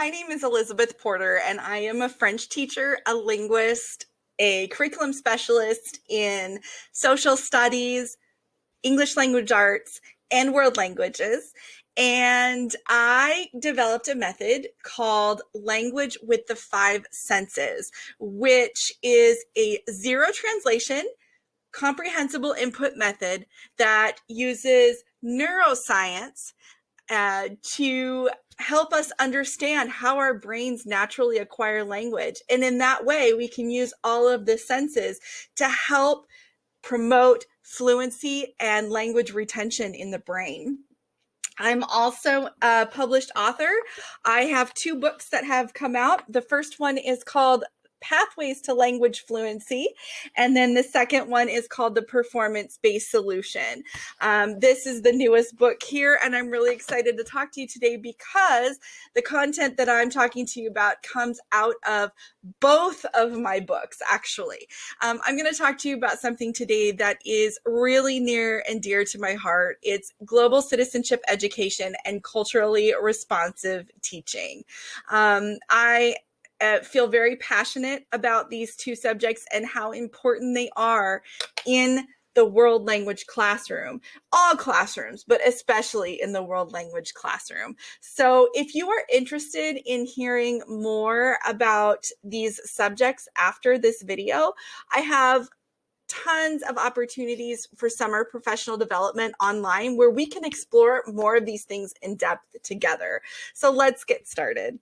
My name is Elizabeth Porter, and I am a French teacher, a linguist, a curriculum specialist in social studies, English language arts, and world languages. And I developed a method called Language with the Five Senses, which is a zero translation, comprehensible input method that uses neuroscience to help us understand how our brains naturally acquire language. And in that way, we can use all of the senses to help promote fluency and language retention in the brain. I'm also a published author. I have 2 books that have come out. The first one is called Pathways to Language Fluency, and then the second one is called The Performance-Based Solution. This is the newest book here, and I'm really excited to talk to you today because the content that I'm talking to you about comes out of both of my books, actually. I'm going to talk to you about something today that is really near and dear to my heart. It's global citizenship education and culturally responsive teaching. I feel very passionate about these 2 subjects and how important they are in the world language classroom, all classrooms, but especially in the world language classroom. So if you are interested in hearing more about these subjects after this video, I have tons of opportunities for summer professional development online where we can explore more of these things in depth together. So let's get started.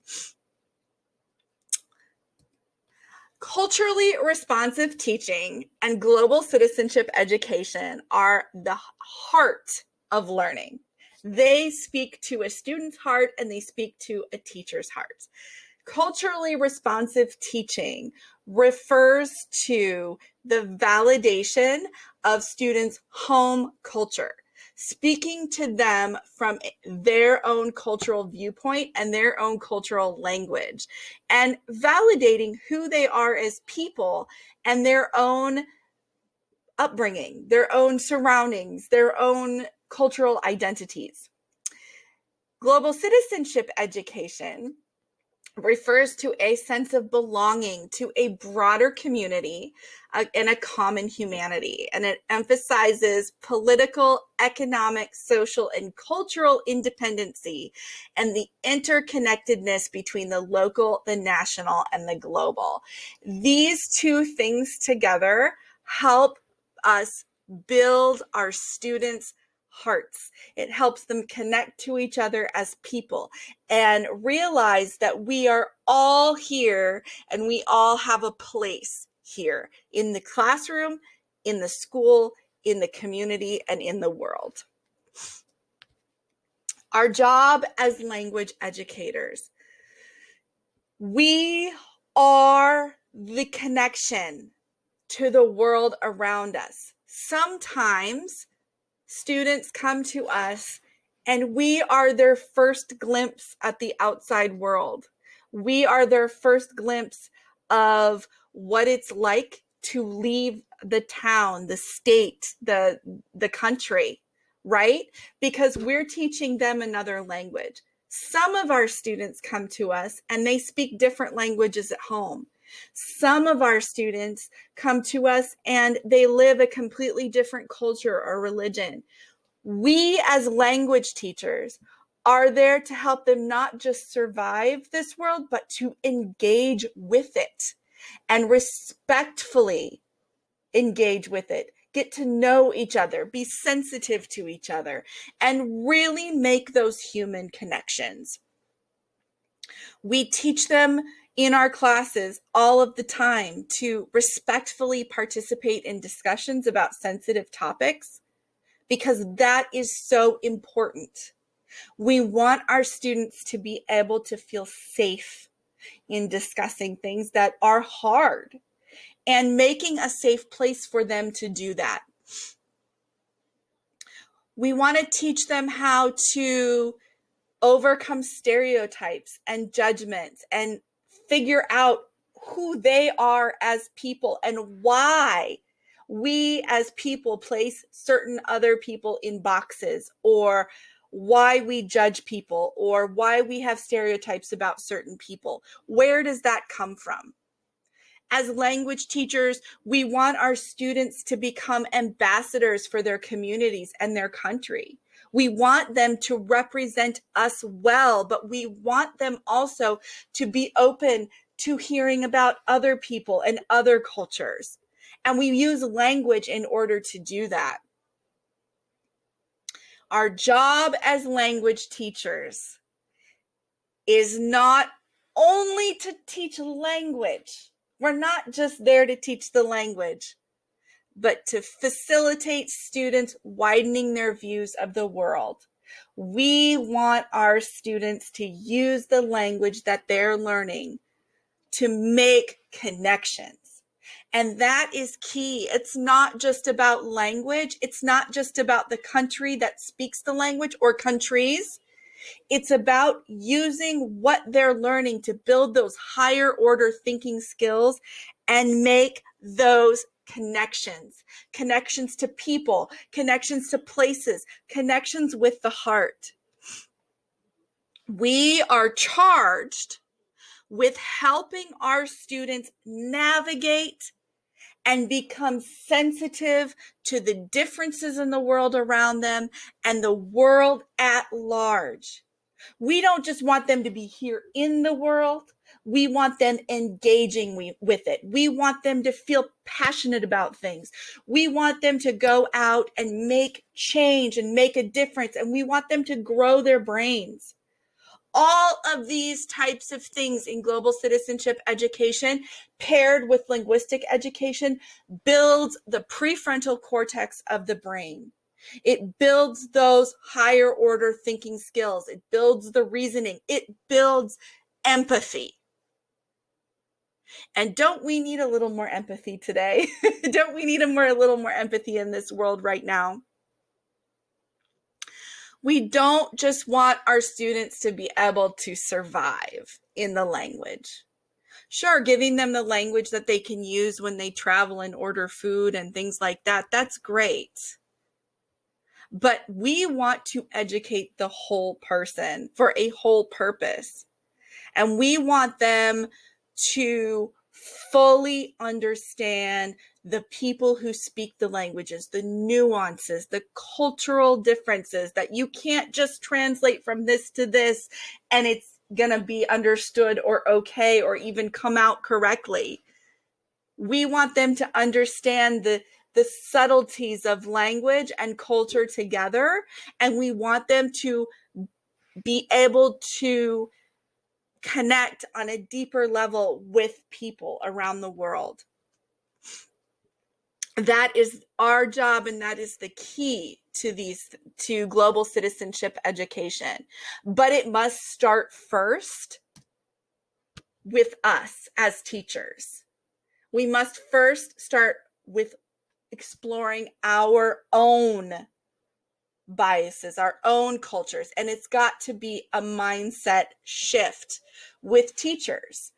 Culturally responsive teaching and global citizenship education are the heart of learning. They speak to a student's heart and they speak to a teacher's heart. Culturally responsive teaching refers to the validation of students' home culture, speaking to them from their own cultural viewpoint and their own cultural language, and validating who they are as people and their own upbringing, their own surroundings, their own cultural identities. Global citizenship education refers to a sense of belonging to a broader community and a common humanity. And it emphasizes political, economic, social, and cultural independency and the interconnectedness between the local, the national, and the global. These 2 things together help us build our students' hearts. It helps them connect to each other as people and realize that we are all here and we all have a place here in the classroom, in the school, in the community, and in the world. Our job as language educators, we are the connection to the world around us. Sometimes students come to us and we are their first glimpse at the outside world. We are their first glimpse of what it's like to leave the town, the state, the country, right? Because we're teaching them another language. Some of our students come to us and they speak different languages at home. Some of our students come to us and they live a completely different culture or religion. We as language teachers are there to help them not just survive this world, but to engage with it and respectfully engage with it, get to know each other, be sensitive to each other, and really make those human connections. We teach them in our classes all of the time to respectfully participate in discussions about sensitive topics because that is so important. We want our students to be able to feel safe in discussing things that are hard and making a safe place for them to do that. We want to teach them how to overcome stereotypes and judgments and figure out who they are as people and why we as people place certain other people in boxes, or why we judge people or why we have stereotypes about certain people. Where does that come from? As language teachers, we want our students to become ambassadors for their communities and their country. We want them to represent us well, but we want them also to be open to hearing about other people and other cultures. And we use language in order to do that. Our job as language teachers is not only to teach language. We're not just there to teach the language, but to facilitate students widening their views of the world. We want our students to use the language that they're learning to make connections. And that is key. It's not just about language. It's not just about the country that speaks the language or countries. It's about using what they're learning to build those higher order thinking skills and make those connections to people, connections to places, connections with the heart. We are charged with helping our students navigate and become sensitive to the differences in the world around them and the world at large. We don't just want them to be here in the world. We want them engaging with it. We want them to feel passionate about things. We want them to go out and make change and make a difference. And we want them to grow their brains. All of these types of things in global citizenship education paired with linguistic education builds the prefrontal cortex of the brain. It builds those higher order thinking skills. It builds the reasoning. It builds empathy. And don't we need a little more empathy today? Don't we need a little more empathy in this world right now? We don't just want our students to be able to survive in the language. Sure, giving them the language that they can use when they travel and order food and things like that, that's great. But we want to educate the whole person for a whole purpose. And we want them to fully understand the people who speak the languages, the nuances, the cultural differences that you can't just translate from this to this and it's going to be understood or okay or even come out correctly. We want them to understand the subtleties of language and culture together, and we want them to be able to connect on a deeper level with people around the world. That is our job, and that is the key to global citizenship education. But it must start first with us as teachers. We must first start with exploring our own biases, our own cultures, and it's got to be a mindset shift with teachers.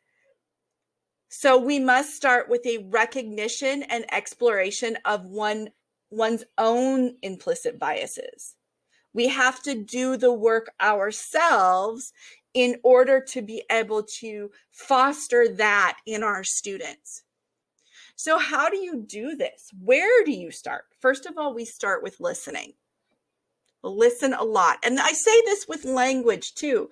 So we must start with a recognition and exploration of one's own implicit biases. We have to do the work ourselves in order to be able to foster that in our students. So how do you do this? Where do you start? First of all, we start with listening. Listen a lot. And I say this with language too.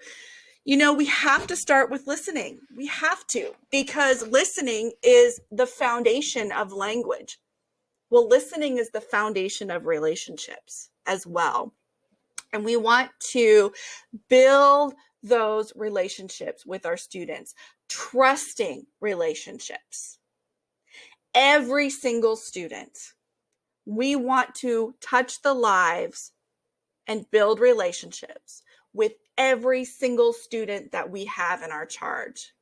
You know, we have to start with listening. We have to, because listening is the foundation of language. Well, listening is the foundation of relationships as well. And we want to build those relationships with our students, trusting relationships. Every single student, we want to touch the lives and build relationships with every single student that we have in our charge.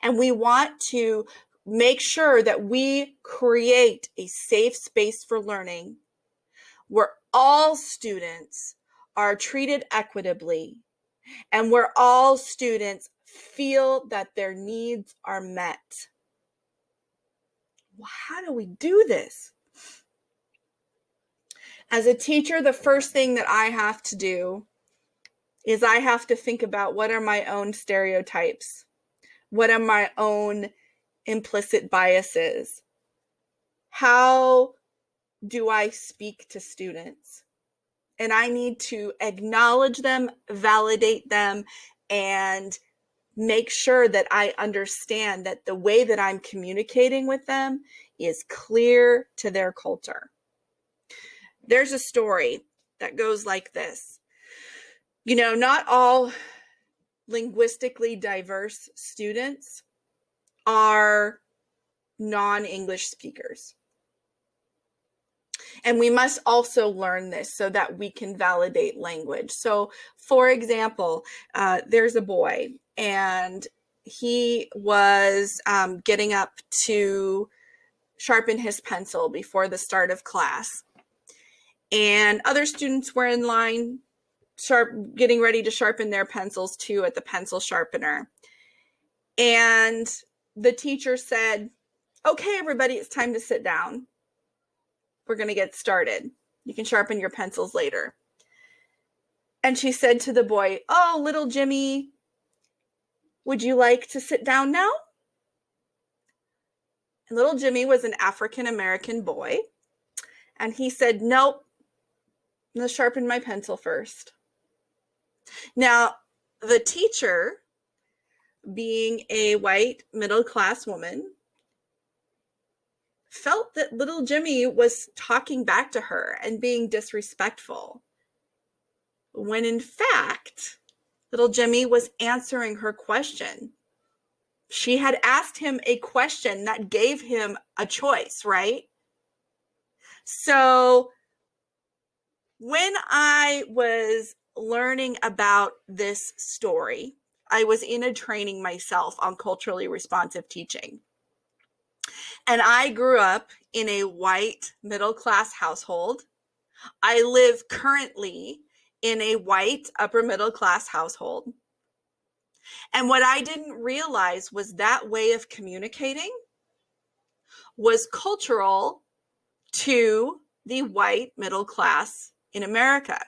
And we want to make sure that we create a safe space for learning where all students are treated equitably and where all students feel that their needs are met. Well, how do we do this? As a teacher, the first thing that I have to do is I have to think about what are my own stereotypes? What are my own implicit biases? How do I speak to students? And I need to acknowledge them, validate them, and make sure that I understand that the way that I'm communicating with them is clear to their culture. There's a story that goes like this. You know, not all linguistically diverse students are non-English speakers. And we must also learn this so that we can validate language. So, for example, there's a boy, and he was getting up to sharpen his pencil before the start of class. And other students were in line, getting ready to sharpen their pencils too at the pencil sharpener. And the teacher said, "Okay, everybody, it's time to sit down. We're going to get started. You can sharpen your pencils later." And she said to the boy, "Oh, little Jimmy, would you like to sit down now?" And little Jimmy was an African-American boy. And he said, "Nope, I'm going to sharpen my pencil first." Now, the teacher, being a white middle-class woman, felt that little Jimmy was talking back to her and being disrespectful, when in fact, little Jimmy was answering her question. She had asked him a question that gave him a choice, right? So when I was learning about this story, I was in a training myself on culturally responsive teaching. And I grew up in a white middle-class household. I live currently in a white upper middle-class household. And what I didn't realize was that way of communicating was cultural to the white middle class in America.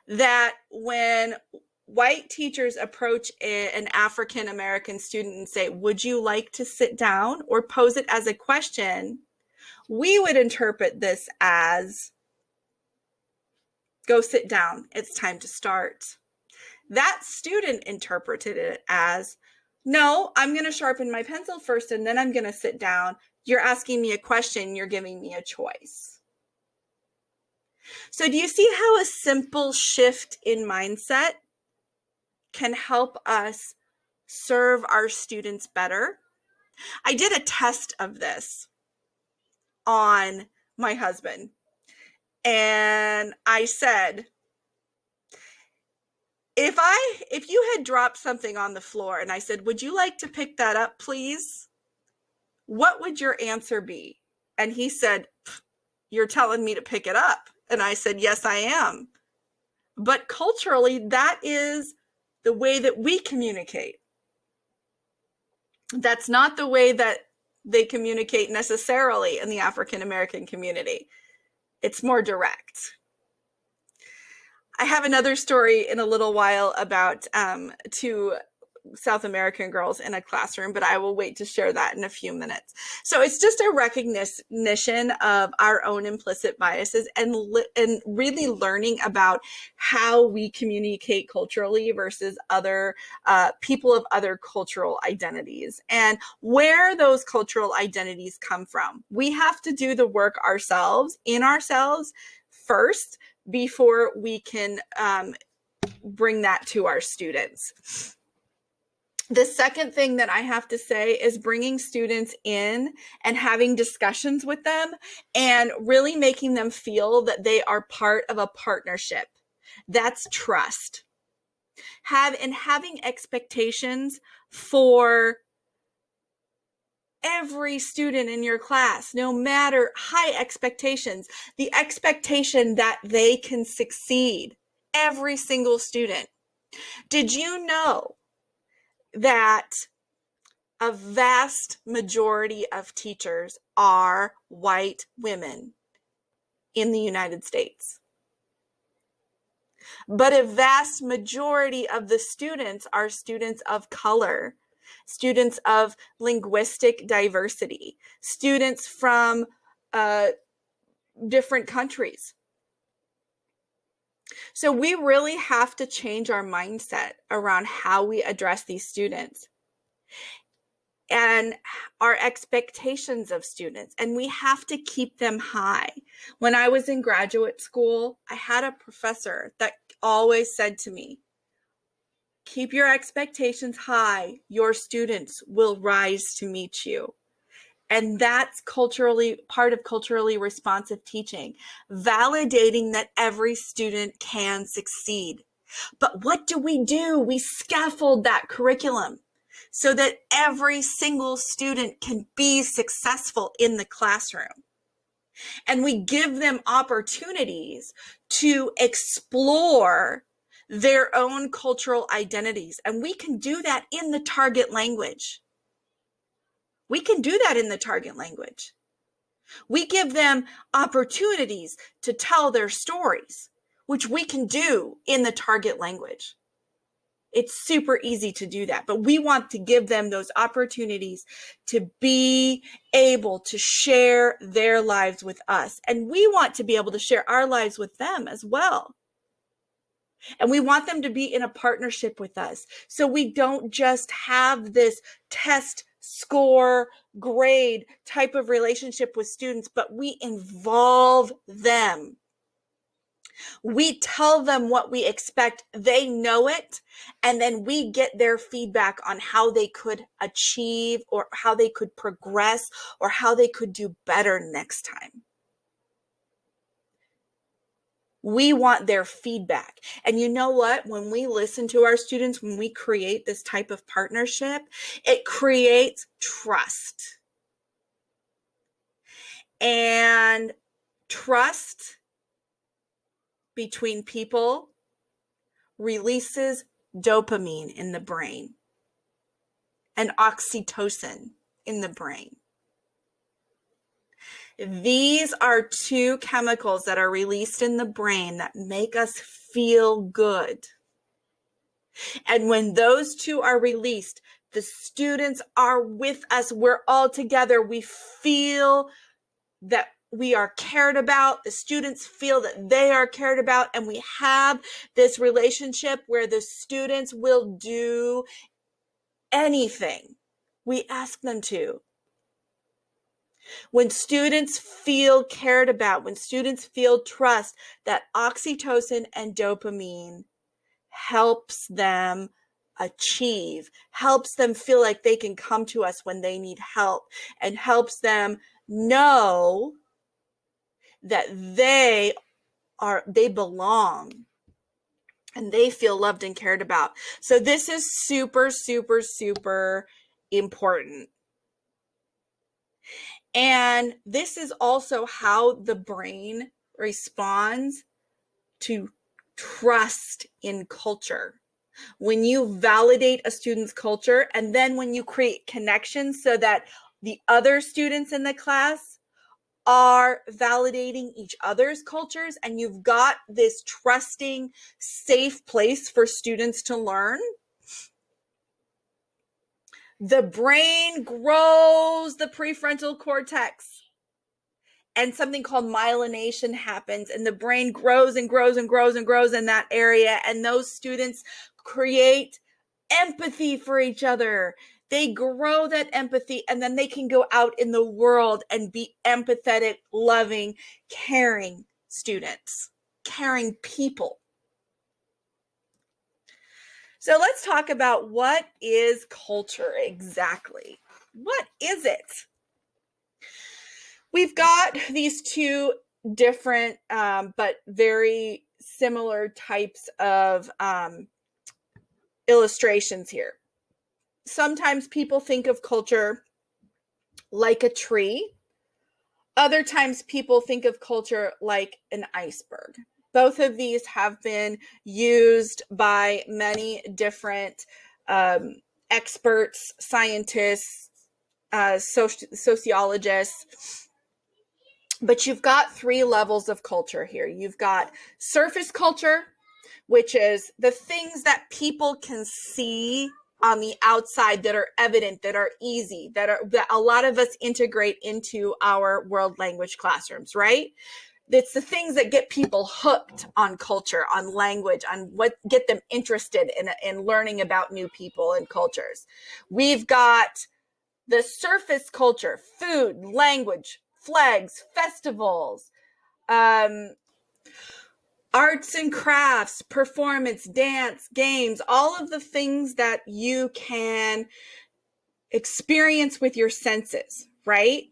That when white teachers approach an African American student and say, "Would you like to sit down?" or pose it as a question, we would interpret this as, "Go sit down. It's time to start." That student interpreted it as, "No, I'm going to sharpen my pencil first and then I'm going to sit down. You're asking me a question. You're giving me a choice." So do you see how a simple shift in mindset can help us serve our students better? I did a test of this on my husband, and I said, if you had dropped something on the floor and I said, "Would you like to pick that up, please?" what would your answer be? And he said, "You're telling me to pick it up." And I said, "Yes, I am." But culturally, that is the way that we communicate. That's not the way that they communicate necessarily in the African American community. It's more direct. I have another story in a little while about two South American girls in a classroom, but I will wait to share that in a few minutes. So it's just a recognition of our own implicit biases and really learning about how we communicate culturally versus other people of other cultural identities and where those cultural identities come from. We have to do the work ourselves, in ourselves first, before we can bring that to our students. The second thing that I have to say is bringing students in and having discussions with them and really making them feel that they are part of a partnership. That's trust. Having expectations for every student in your class, no matter high expectations, the expectation that they can succeed, every single student. Did you know that a vast majority of teachers are white women in the United States? But a vast majority of the students are students of color, students of linguistic diversity, students from different countries. So we really have to change our mindset around how we address these students and our expectations of students, and we have to keep them high. When I was in graduate school, I had a professor that always said to me, keep your expectations high, your students will rise to meet you. And that's part of culturally responsive teaching, validating that every student can succeed. But what do? We scaffold that curriculum so that every single student can be successful in the classroom. And we give them opportunities to explore their own cultural identities. And we can do that in the target language. We can do that in the target language. We give them opportunities to tell their stories, which we can do in the target language. It's super easy to do that, but we want to give them those opportunities to be able to share their lives with us. And we want to be able to share our lives with them as well. And we want them to be in a partnership with us. So we don't just have this test, score, grade type of relationship with students, but we involve them. We tell them what we expect, they know it, and then we get their feedback on how they could achieve or how they could progress or how they could do better next time. We want their feedback. And you know what? When we listen to our students, when we create this type of partnership, it creates trust. And trust between people releases dopamine in the brain and oxytocin in the brain. These are two chemicals that are released in the brain that make us feel good. And when those two are released, the students are with us. We're all together. We feel that we are cared about. The students feel that they are cared about. And we have this relationship where the students will do anything we ask them to. When students feel cared about, when students feel trust, that oxytocin and dopamine helps them achieve, helps them feel like they can come to us when they need help, and helps them know that they belong and they feel loved and cared about. So this is super, super, super important. And this is also how the brain responds to trust in culture. When you validate a student's culture, and then when you create connections so that the other students in the class are validating each other's cultures, and you've got this trusting, safe place for students to learn, the brain grows the prefrontal cortex. And something called myelination happens, and the brain grows and grows and grows and grows in that area. And those students create empathy for each other. They grow that empathy, and then they can go out in the world and be empathetic, loving, caring students, caring people. So let's talk about what is culture exactly. What is it? We've got these two different but very similar types of illustrations here. Sometimes people think of culture like a tree. Other times people think of culture like an iceberg. Both of these have been used by many different experts, scientists, sociologists. But you've got three levels of culture here. You've got surface culture, which is the things that people can see on the outside that are evident, that are easy, that a lot of us integrate into our world language classrooms, right? It's the things that get people hooked on culture, on language, on what get them interested in learning about new people and cultures. We've got the surface culture: food, language, flags, festivals, arts and crafts, performance, dance, games, all of the things that you can experience with your senses, right?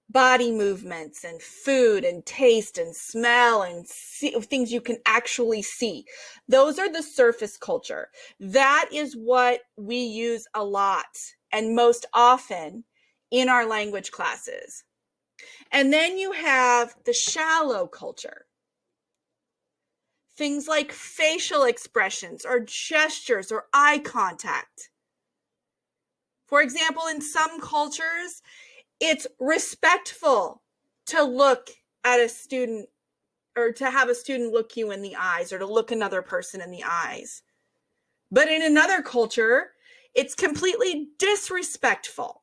Body movements and food and taste and smell and things you can actually see. Those are the surface culture. That is what we use a lot and most often in our language classes. And then you have the shallow culture. Things like facial expressions or gestures or eye contact. For example, in some cultures, it's respectful to look at a student or to have a student look you in the eyes or to look another person in the eyes. But in another culture, it's completely disrespectful.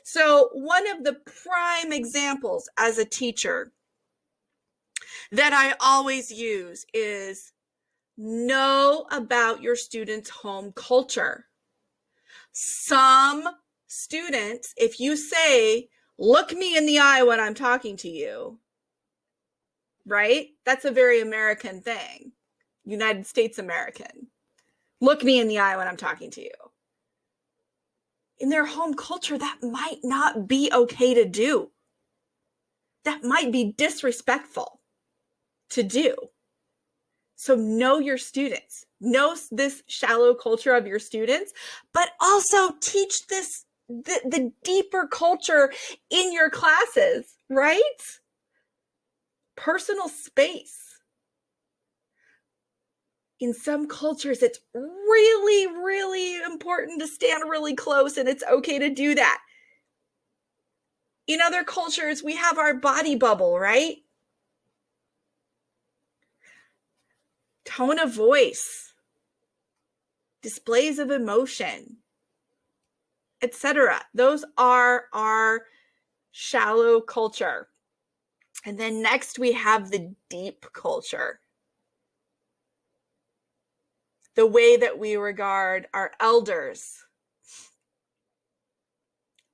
So one of the prime examples as a teacher that I always use is know about your students' home culture. Some students, if you say, look me in the eye when I'm talking to you, right? That's a very American thing, United States American. Look me in the eye when I'm talking to you. In their home culture, that might not be okay to do. That might be disrespectful to do. So know your students, know this shallow culture of your students, but also teach this, the deeper culture in your classes, right? Personal space. In some cultures, it's really, really important to stand really close, and it's okay to do that. In other cultures, we have our body bubble, right? Tone of voice, displays of emotion, etc. Those are our shallow culture. And then next we have the deep culture. The way that we regard our elders,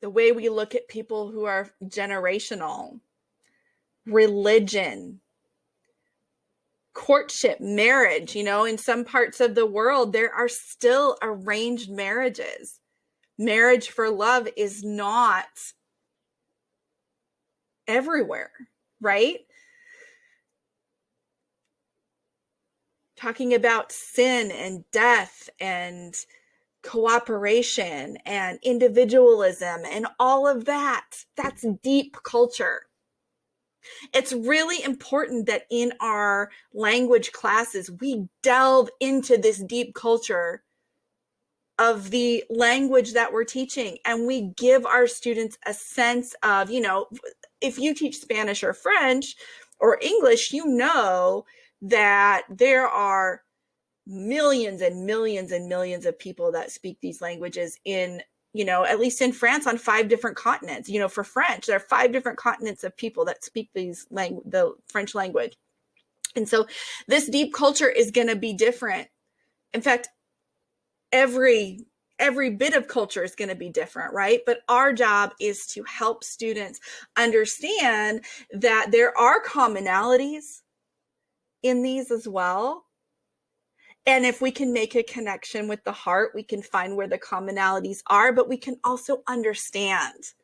the way we look at people who are generational, religion, courtship, marriage. In some parts of the world, there are still arranged marriages. Marriage for love is not everywhere, right? Talking about sin and death and cooperation and individualism and all of that. That's deep culture. It's really important that in our language classes, we delve into this deep culture of the language that we're teaching, and we give our students a sense of, if you teach Spanish or French or English, that there are millions and millions and millions of people that speak these languages in, at least in France, on 5 different continents. For French, there are 5 different continents of people that speak the French language. And so this deep culture is going to be different. In fact, every bit of culture is going to be different, right? But our job is to help students understand that there are commonalities in these as well. And if we can make a connection with the heart, we can find where the commonalities are, but we can also understand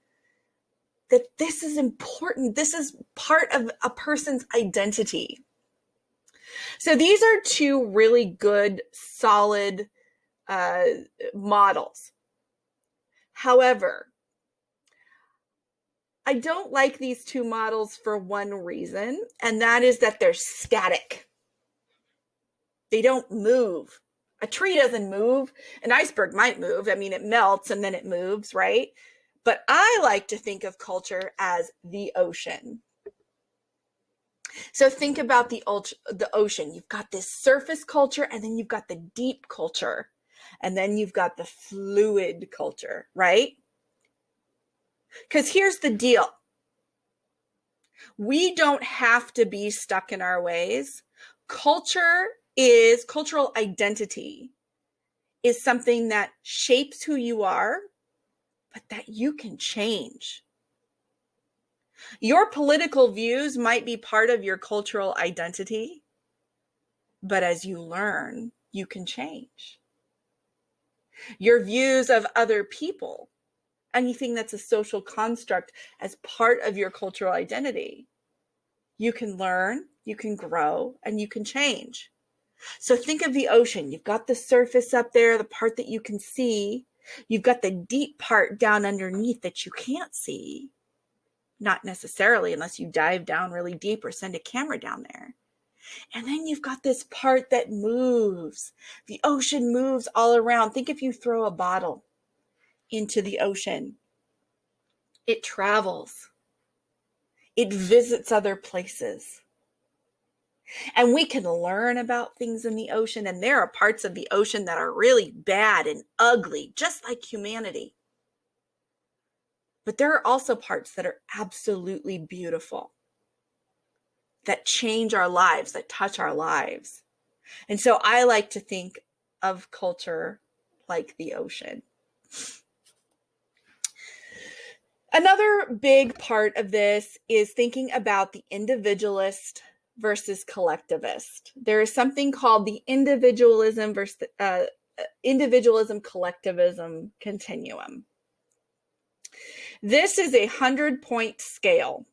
that this is important. This is part of a person's identity. So these are 2 really good, solid models. However, I don't like these 2 models for one reason, and that is that they're static. They don't move. A tree doesn't move. An iceberg might move. It melts and then it moves, right? But I like to think of culture as the ocean. So think about the ocean. You've got this surface culture, and then you've got the deep culture, and then you've got the fluid culture, right? Because here's the deal. We don't have to be stuck in our ways. Cultural identity is something that shapes who you are, but that you can change. Your political views might be part of your cultural identity, but as you learn, you can change. Your views of other people, anything that's a social construct as part of your cultural identity, you can learn, you can grow, and you can change. So think of the ocean. You've got the surface up there, the part that you can see. You've got the deep part down underneath that you can't see. Not necessarily unless you dive down really deep or send a camera down there. And then you've got this part that moves. The ocean moves all around. Think if you throw a bottle into the ocean, it travels. It visits other places. And we can learn about things in the ocean. And there are parts of the ocean that are really bad and ugly, just like humanity. But there are also parts that are absolutely beautiful, that change our lives, that touch our lives. And so I like to think of culture like the ocean. Another big part of this is thinking about the individualist versus collectivist. There is something called the individualism versus individualism collectivism continuum. This is a 100-point scale.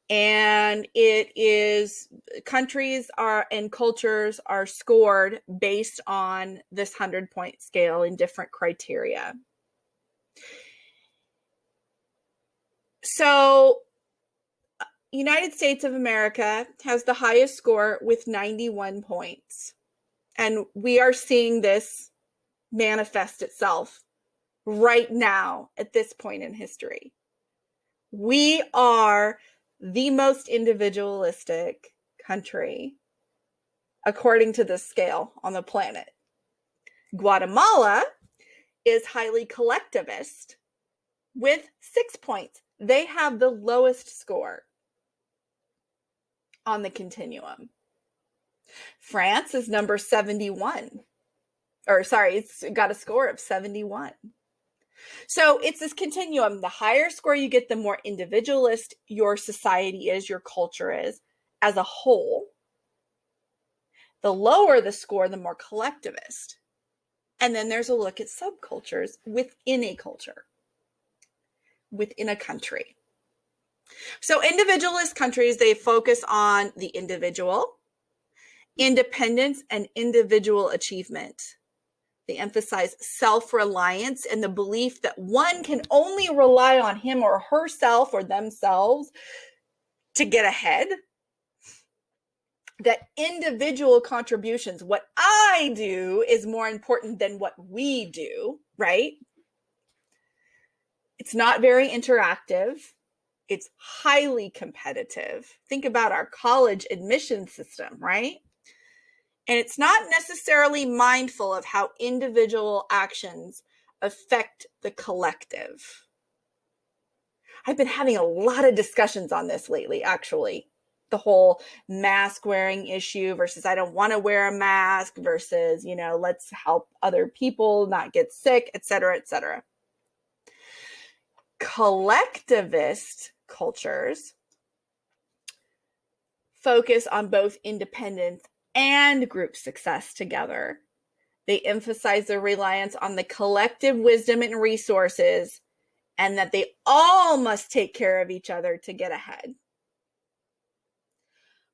And it is countries and cultures are scored based on this 100-point scale in different criteria. So United States of America has the highest score with 91 points. And we are seeing this manifest itself right now at this point in history. We are the most individualistic country according to this scale on the planet. Guatemala is highly collectivist with 6 points. They have the lowest score on the continuum. France is number 71. It's got a score of 71. So it's this continuum. The higher score you get, the more individualist your society is, your culture is as a whole. The lower the score, the more collectivist. And then there's a look at subcultures within a culture, within a country. So individualist countries, they focus on the individual, independence, and individual achievement. They emphasize self-reliance and the belief that one can only rely on him or herself or themselves to get ahead. That individual contributions, what I do, is more important than what we do, right? It's not very interactive. It's highly competitive. Think about our college admission system, right? And it's not necessarily mindful of how individual actions affect the collective. I've been having a lot of discussions on this lately, actually. The whole mask wearing issue versus I don't want to wear a mask versus, let's help other people not get sick, et cetera, et cetera. Collectivist cultures focus on both independence and group success together. They emphasize their reliance on the collective wisdom and resources, and that they all must take care of each other to get ahead.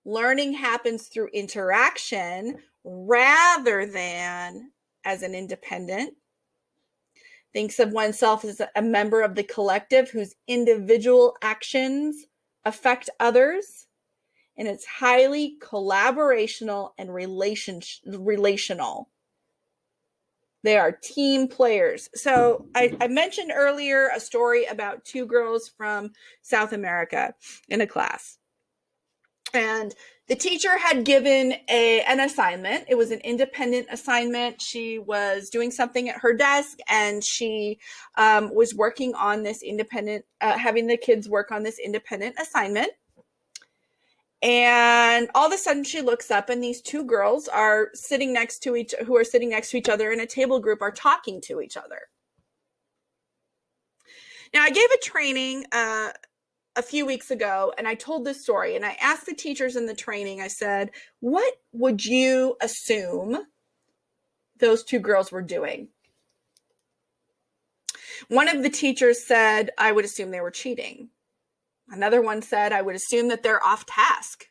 Learning happens through interaction rather than as an independent. Thinks of oneself as a member of the collective whose individual actions affect others. And it's highly collaborational and relational. They are team players. So I mentioned earlier a story about two girls from South America in a class. And the teacher had given an assignment. It was an independent assignment. She was doing something at her desk, and she was working on this independent, having the kids work on this independent assignment. And all of a sudden she looks up, and these two girls are sitting next to each other in a table group, are talking to each other. Now, I gave a training a few weeks ago, and I told this story, and I asked the teachers in the training, I said, what would you assume those two girls were doing? One of the teachers said, I would assume they were cheating. Another one said, I would assume that they're off task,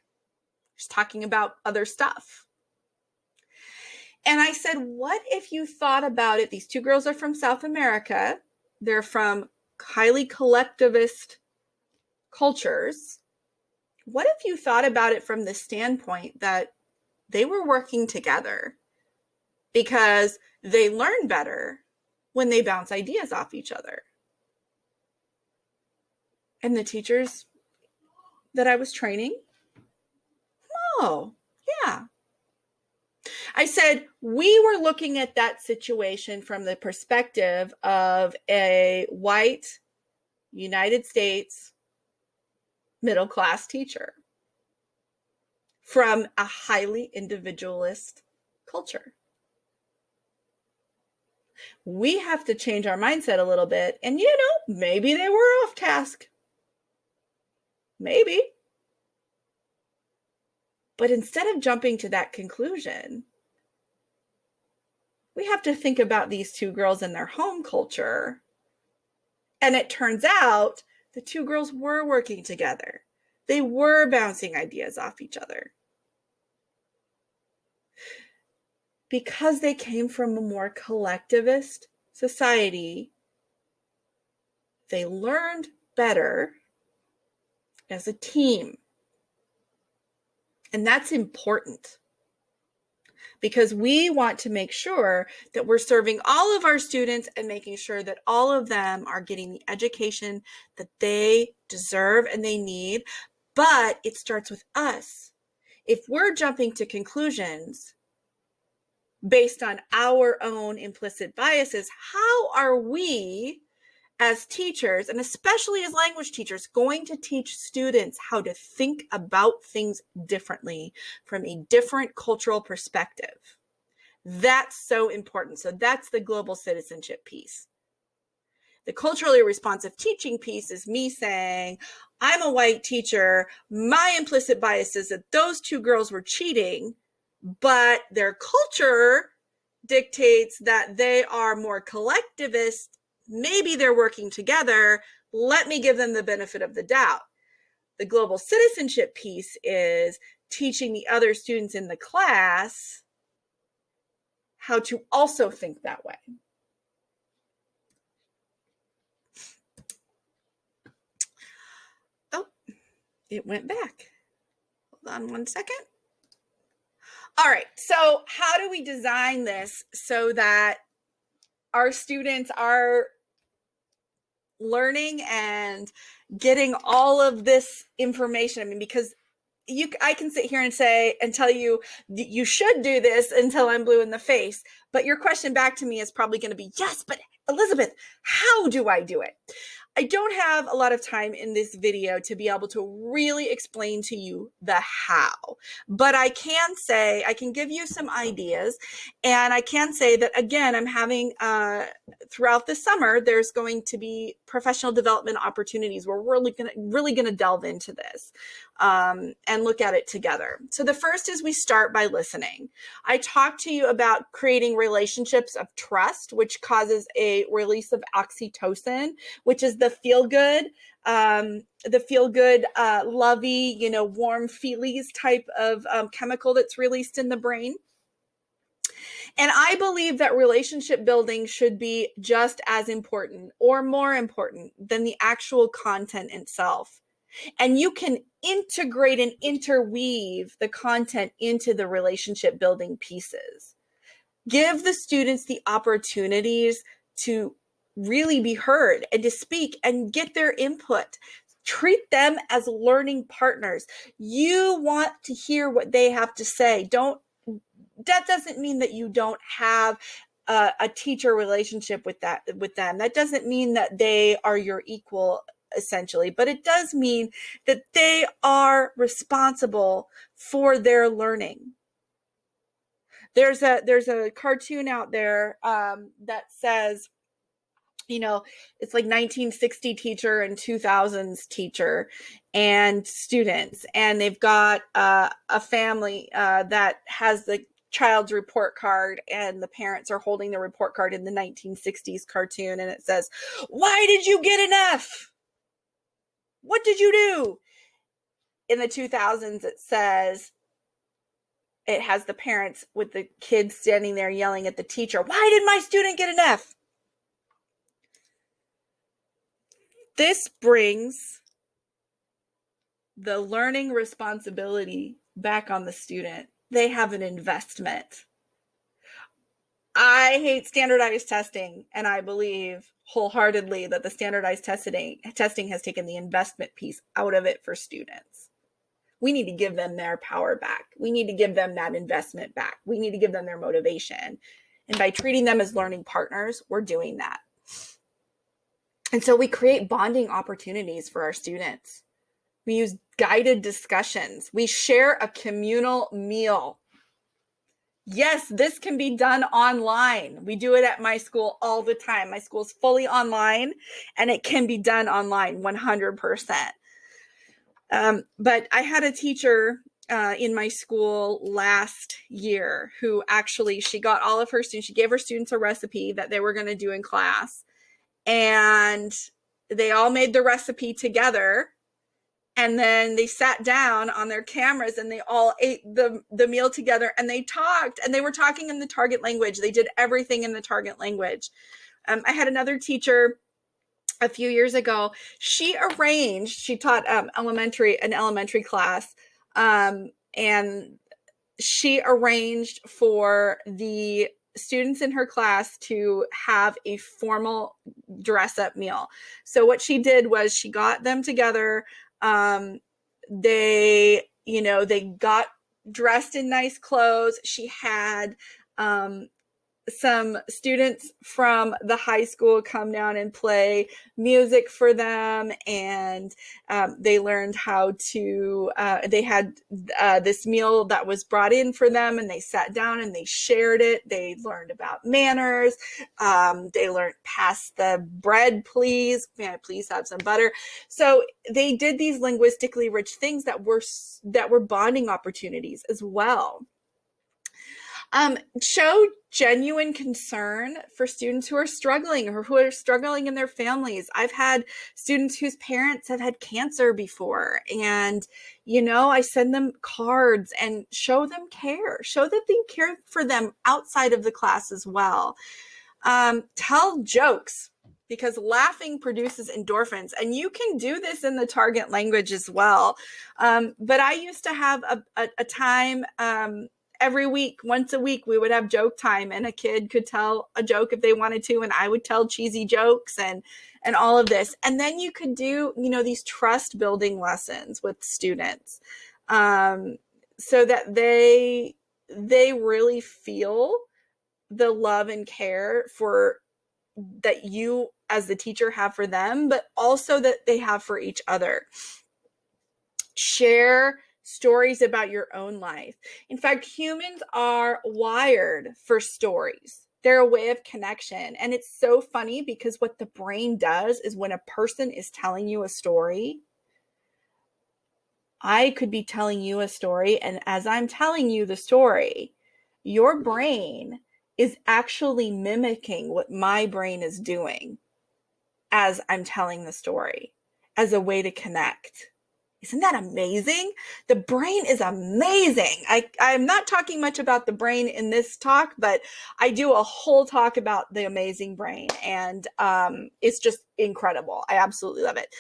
just talking about other stuff. And I said, what if you thought about it? These two girls are from South America. They're from highly collectivist cultures. What if you thought about it from the standpoint that they were working together because they learn better when they bounce ideas off each other? And the teachers that I was training, oh, yeah. I said, we were looking at that situation from the perspective of a white United States middle-class teacher from a highly individualist culture. We have to change our mindset a little bit, and maybe they were off task. Maybe. But instead of jumping to that conclusion, we have to think about these two girls in their home culture. And it turns out the two girls were working together. They were bouncing ideas off each other. Because they came from a more collectivist society, they learned better as a team. And that's important, because we want to make sure that we're serving all of our students and making sure that all of them are getting the education that they deserve and they need. But it starts with us. If we're jumping to conclusions based on our own implicit biases, how are we as teachers, and especially as language teachers, going to teach students how to think about things differently from a different cultural perspective? That's so important. So that's the global citizenship piece. The culturally responsive teaching piece is me saying, I'm a white teacher. My implicit bias is that those two girls were cheating, but their culture dictates that they are more collectivist. Maybe they're working together. Let me give them the benefit of the doubt. The global citizenship piece is teaching the other students in the class how to also think that way. Oh, it went back. Hold on one second. All right, so how do we design this so that our students are learning and getting all of this information? I mean, because I can sit here and say and tell you you should do this until I'm blue in the face, but your question back to me is probably going to be, yes, but Elizabeth, how do I do it? I don't have a lot of time in this video to be able to really explain to you the how, but I can say, I can give you some ideas, and I can say that, again, I'm having, throughout the summer, there's going to be professional development opportunities where we're really going to delve into this and look at it together. So the first is we start by listening. I talked to you about creating relationships of trust, which causes a release of oxytocin, which is the feel good, lovey, warm feelies type of chemical that's released in the brain. And I believe that relationship building should be just as important or more important than the actual content itself. And you can integrate and interweave the content into the relationship building pieces. Give the students the opportunities to really be heard and to speak and get their input. Treat them as learning partners. You want to hear what they have to say. That doesn't mean that you don't have a teacher relationship with them. That doesn't mean that they are your equal, essentially, but it does mean that they are responsible for their learning. There's a cartoon out there that says, it's like 1960 teacher and 2000s teacher and students, and they've got a family that has the child's report card, and the parents are holding the report card in the 1960s cartoon, and it says, "Why did you get an F? What did you do?" In the 2000s, it has the parents with the kids standing there yelling at the teacher, "Why did my student get an F?" This brings the learning responsibility back on the student. They have an investment. I hate standardized testing, and I believe wholeheartedly that the standardized testing has taken the investment piece out of it for students. We need to give them their power back. We need to give them that investment back. We need to give them their motivation. And by treating them as learning partners, we're doing that. And so we create bonding opportunities for our students. We use guided discussions. We share a communal meal. Yes, this can be done online. We do it at my school all the time. My school is fully online, and it can be done online 100%. But I had a teacher in my school last year who actually, she got all of her students, she gave her students a recipe that they were going to do in class, and they all made the recipe together, and then they sat down on their cameras and they all ate the meal together, and they talked, and they were talking in the target language. They did everything in the target language. I had another teacher a few years ago. She taught an elementary class, and she arranged for the students in her class to have a formal dress-up meal. So what she did was she got them together. They got dressed in nice clothes. She had some students from the high school come down and play music for them, and they learned how to, they had this meal that was brought in for them, and they sat down and they shared it. They learned about manners. They learned, "Pass the bread, please. May I please have some butter?" So they did these linguistically rich things that were bonding opportunities as well. Show genuine concern for students who are struggling or who are struggling in their families. I've had students whose parents have had cancer before, and I send them cards and show them care, show that they care for them outside of the class as well. Tell jokes, because laughing produces endorphins, and you can do this in the target language as well. But I used to have a time every week, once a week, we would have joke time, and a kid could tell a joke if they wanted to, and I would tell cheesy jokes and all of this. And then you could do, these trust building lessons with students, so that they really feel the love and care that you as the teacher have for them, but also that they have for each other. Share stories about your own life. In fact, humans are wired for stories. They're a way of connection. And it's so funny, because what the brain does is, when a person is telling you a story, I could be telling you a story, and as I'm telling you the story, your brain is actually mimicking what my brain is doing as I'm telling the story, as a way to connect. Isn't that amazing? The brain is amazing. I'm not talking much about the brain in this talk, but I do a whole talk about the amazing brain, and it's just incredible. I absolutely love it.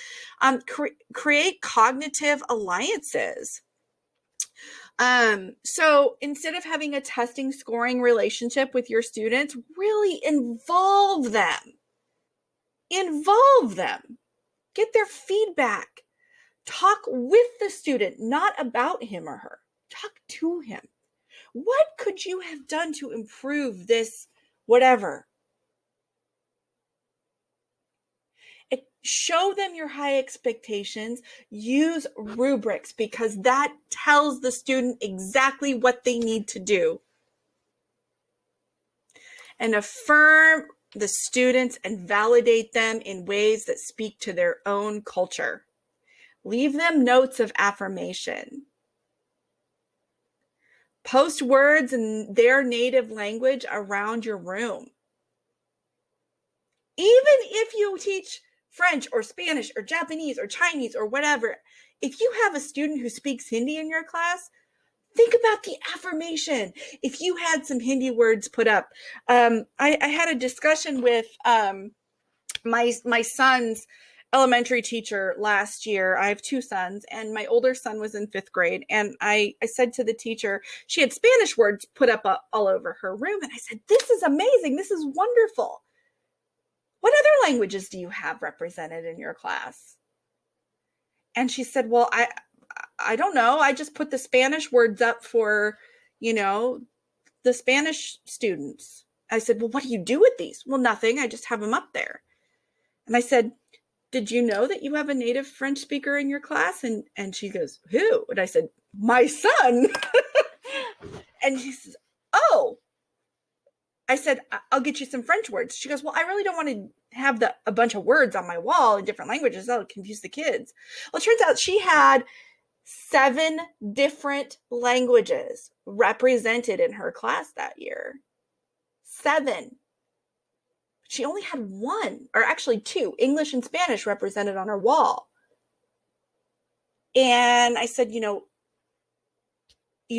Create cognitive alliances. So instead of having a testing scoring relationship with your students, really involve them. Get their feedback. Talk with the student, not about him or her. Talk to him. What could you have done to improve this whatever? Show them your high expectations. Use rubrics because that tells the student exactly what they need to do. And affirm the students and validate them in ways that speak to their own culture. Leave them notes of affirmation. Post words in their native language around your room. Even if you teach French or Spanish or Japanese or Chinese or whatever, if you have a student who speaks Hindi in your class, think about the affirmation. If you had some Hindi words put up, I had a discussion with my son's elementary teacher last year. I have two sons, and my older son was in 5th grade. And I said to the teacher, she had Spanish words put up all over her room. And I said, this is amazing. This is wonderful. What other languages do you have represented in your class? And she said, well, I don't know. I just put the Spanish words up for, the Spanish students. I said, well, what do you do with these? Well, nothing. I just have them up there. And I said, did you know that you have a native French speaker in your class? And she goes, who? And I said, my son. And she says, oh. I said, I'll get you some French words. She goes, well, I really don't want to have a bunch of words on my wall in different languages. That'll confuse the kids. Well, it turns out she had 7 different languages represented in her class that year. 7. She only had 1, or actually 2, English and Spanish represented on her wall. And I said, you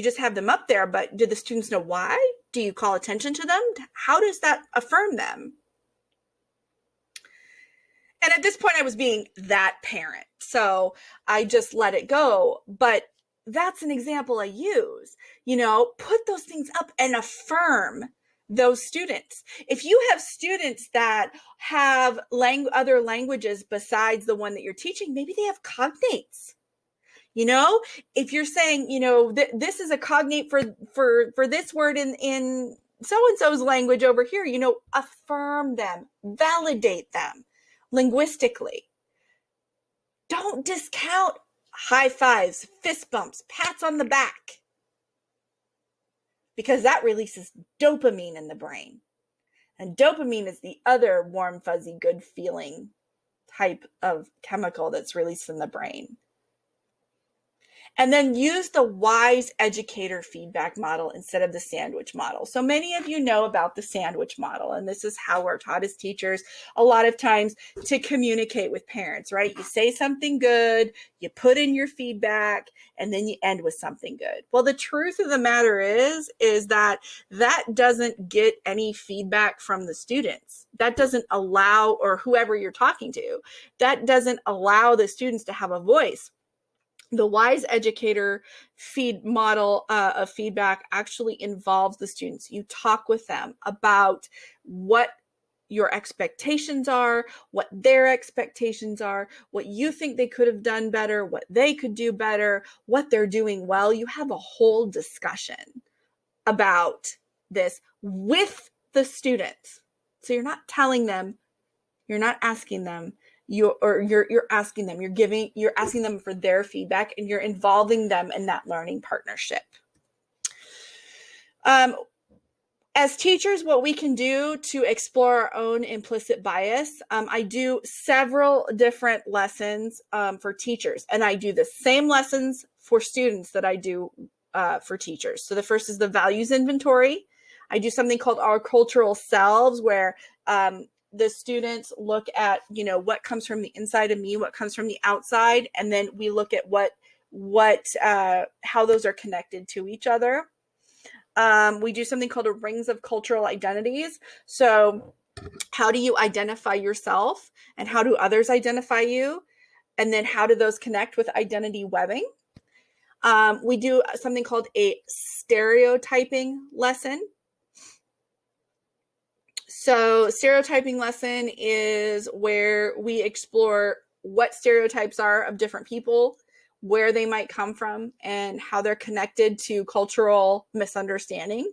just have them up there, but do the students know why? Do you call attention to them? How does that affirm them? And at this point, I was being that parent, so I just let it go. But that's an example I use. Put those things up and affirm those students. If you have students that have other languages besides the one that you're teaching, maybe they have cognates. If you're saying, this is a cognate for this word in so-and-so's language over here, affirm them, validate them linguistically. Don't discount high fives, fist bumps, pats on the back, because that releases dopamine in the brain. And dopamine is the other warm, fuzzy, good feeling type of chemical that's released in the brain. And then use the wise educator feedback model instead of the sandwich model. So many of you know about the sandwich model, and this is how we're taught as teachers a lot of times to communicate with parents, right? You say something good, you put in your feedback, and then you end with something good. Well, the truth of the matter is that doesn't get any feedback from the students. That doesn't allow, or whoever you're talking to, that doesn't allow the students to have a voice. The wise educator model of feedback actually involves the students. You talk with them about what your expectations are, what their expectations are, what you think they could have done better, what they could do better, what they're doing well. You have a whole discussion about this with the students. So you're not telling them, you're not asking them, you're asking them, you're asking them for their feedback, and you're involving them in that learning partnership. As teachers, what we can do to explore our own implicit bias, I do several different lessons for teachers, and I do the same lessons for students that I do for teachers. So the first is the values inventory. I do something called our cultural selves, where the students look at, what comes from the inside of me, what comes from the outside, and then we look at how those are connected to each other. We do something called a rings of cultural identities. So how do you identify yourself, and how do others identify you? And then how do those connect with identity webbing? We do something called a stereotyping lesson. So stereotyping lesson is where we explore what stereotypes are of different people, where they might come from, and how they're connected to cultural misunderstanding.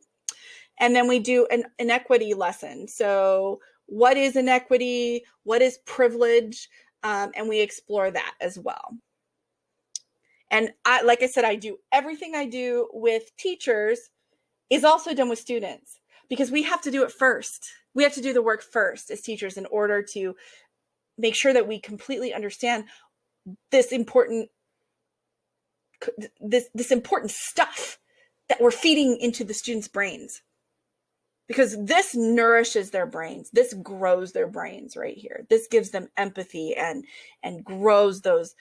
And then we do an inequity lesson. So what is inequity? What is privilege? And we explore that as well. And like I said, I do everything I do with teachers is also done with students, because we have to do it first. We have to do the work first as teachers in order to make sure that we completely understand this important stuff that we're feeding into the students' brains. Because this nourishes their brains. This grows their brains right here. This gives them empathy and grows those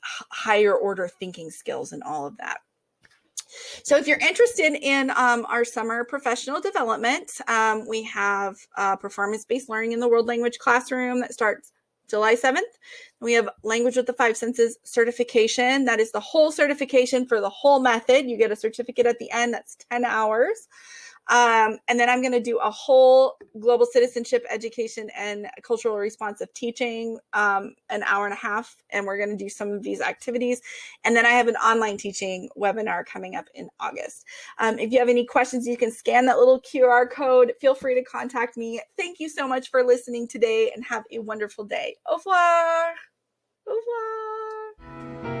higher order thinking skills and all of that. So if you're interested in our summer professional development, we have performance-based learning in the world language classroom that starts July 7th. We have Language with the Five Senses certification. That is the whole certification for the whole method. You get a certificate at the end. That's 10 hours. And then I'm going to do a whole global citizenship, education, and cultural responsive teaching, an hour and a half. And we're going to do some of these activities. And then I have an online teaching webinar coming up in August. If you have any questions, you can scan that little QR code. Feel free to contact me. Thank you so much for listening today, and have a wonderful day. Au revoir. Au revoir.